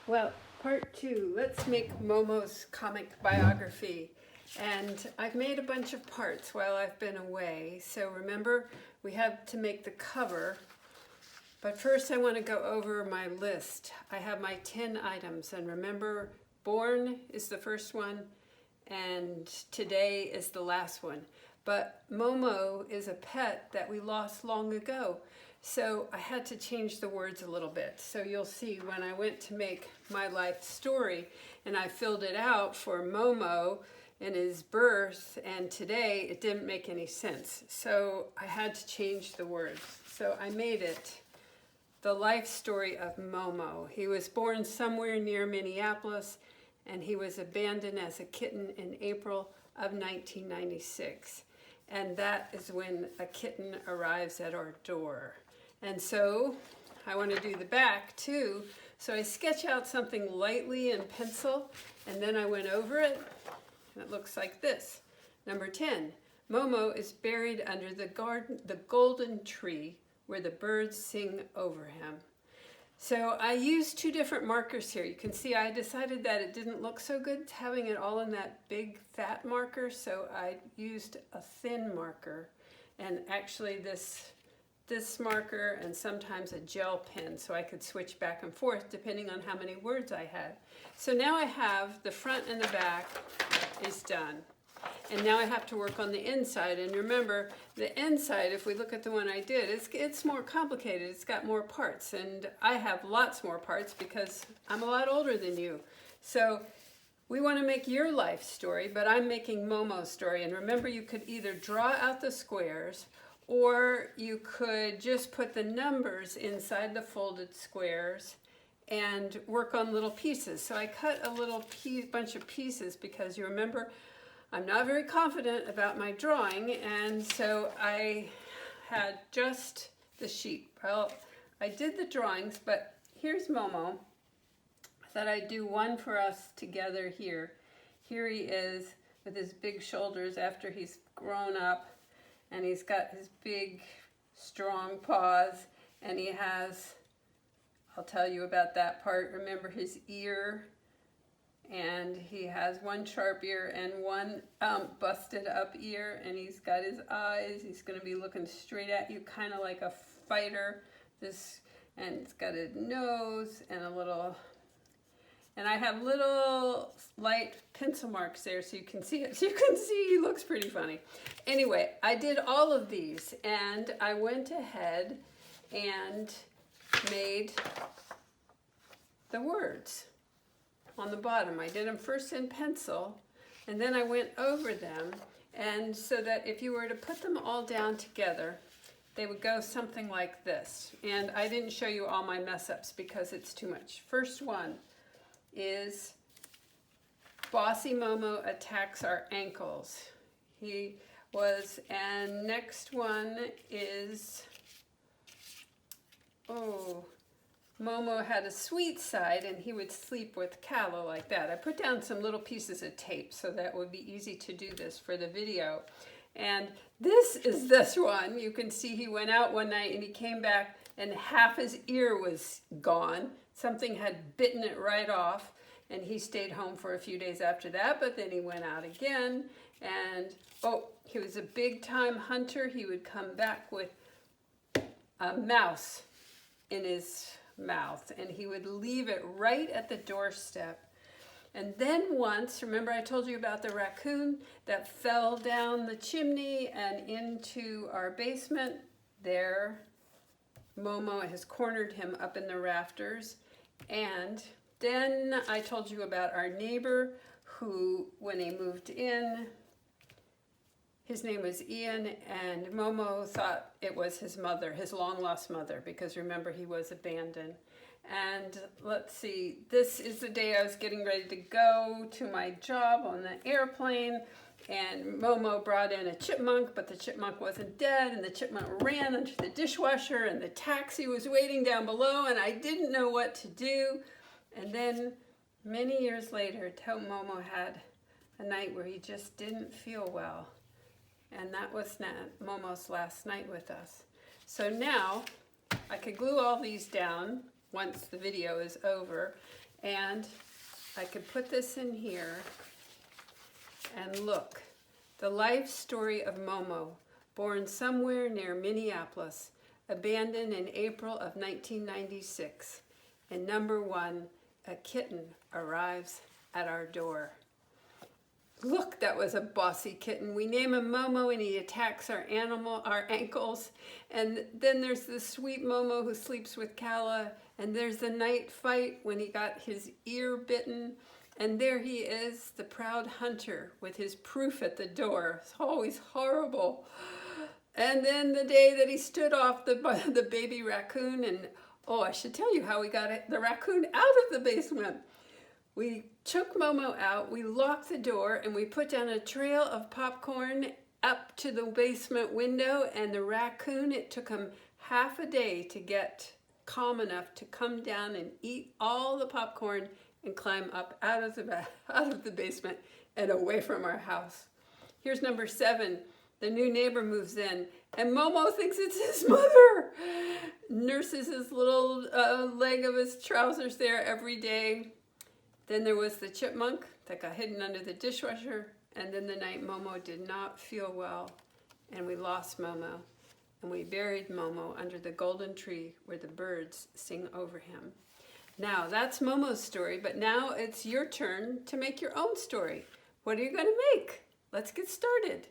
Well, part two, let's make Momo's comic biography. And I've made a bunch of parts while I've been away. So remember, we have to make the cover. But first I want to go over my list. I have my 10 items. And remember, born is the first one, and today is the last one. But Momo is a pet that we lost long ago. So I had to change the words a little bit. So you'll see when I went to make my life story and I filled it out for Momo and his birth and today, it didn't make any sense. So I had to change the words. So I made it the life story of Momo. He was born somewhere near Minneapolis and he was abandoned as a kitten in April of 1996. And that is when a kitten arrives at our door. And so I want to do the back too. So I sketch out something lightly in pencil and then I went over it and it looks like this. Number 10, Momo is buried under the golden tree where the birds sing over him. So I used two different markers here. You can see I decided that it didn't look so good having it all in that big fat marker, so I used a thin marker, and actually this marker and sometimes a gel pen, so I could switch back and forth depending on how many words I had. So now I have the front and the back is done. And now I have to work on the inside. And remember, the inside, if we look at the one I did, it's more complicated. It's got more parts. And I have lots more parts because I'm a lot older than you. So we want to make your life story, but I'm making Momo's story. And remember, you could either draw out the squares or you could just put the numbers inside the folded squares and work on little pieces. So I cut a little bunch of pieces because you remember, I'm not very confident about my drawing, and so I had just the sheet. Well, I did the drawings, but here's Momo. I thought I'd do one for us together here. Here he is with his big shoulders after he's grown up, and he's got his big, strong paws, and he has, I'll tell you about that part. Remember his ear, and he has one sharp ear and one busted up ear, and he's got his eyes. He's going to be looking straight at you, kind of like a fighter. And it's got a nose and a little, and I have little light pencil marks there so you can see it. So you can see he looks pretty funny. Anyway, I did all of these, and I went ahead and made the words on the bottom. I did them first in pencil, and then I went over them, and so that if you were to put them all down together, they would go something like this. And I didn't show you all my mess-ups because it's too much. First one is Bossy Momo attacks our ankles. He was, and next one is, Momo had a sweet side and he would sleep with Callow like that. I put down some little pieces of tape so that would be easy to do this for the video. And this is this one. You can see he went out one night and he came back and half his ear was gone. Something had bitten it right off, and he stayed home for a few days after that, but then he went out again. And he was a big time hunter. He would come back with a mouse in his mouth, and he would leave it right at the doorstep. And then once, remember I told you about the raccoon that fell down the chimney and into our basement? There, Momo has cornered him up in the rafters. And then I told you about our neighbor who, when he moved in, his name was Ian, and Momo thought it was his mother, his long-lost mother, because remember, he was abandoned. And let's see, this is the day I was getting ready to go to my job on the airplane, and Momo brought in a chipmunk, but the chipmunk wasn't dead, and the chipmunk ran under the dishwasher, and the taxi was waiting down below, and I didn't know what to do. And then, many years later, Momo had a night where he just didn't feel well. And that was Momo's last night with us. So now I could glue all these down once the video is over, And I could put this in here and look. The life story of Momo, born somewhere near Minneapolis, abandoned in April of 1996. And number 1, a kitten arrives at our door. Look, that was a bossy kitten. We name him Momo and he attacks our ankles. And then there's the sweet Momo who sleeps with Kala. And there's the night fight when he got his ear bitten. And there he is, the proud hunter with his proof at the door. It's always horrible. And then the day that he stood off the baby raccoon, and oh, I should tell you how we got the raccoon out of the basement. We took Momo out, we locked the door, and we put down a trail of popcorn up to the basement window, and the raccoon, it took him half a day to get calm enough to come down and eat all the popcorn and climb up out of the basement and away from our house. Here's number 7. The new neighbor moves in, and Momo thinks it's his mother. Nurses his little leg of his trousers there every day. Then there was the chipmunk that got hidden under the dishwasher, and then the night Momo did not feel well, and we lost Momo, and we buried Momo under the golden tree where the birds sing over him. Now, that's Momo's story, but now it's your turn to make your own story. What are you going to make? Let's get started.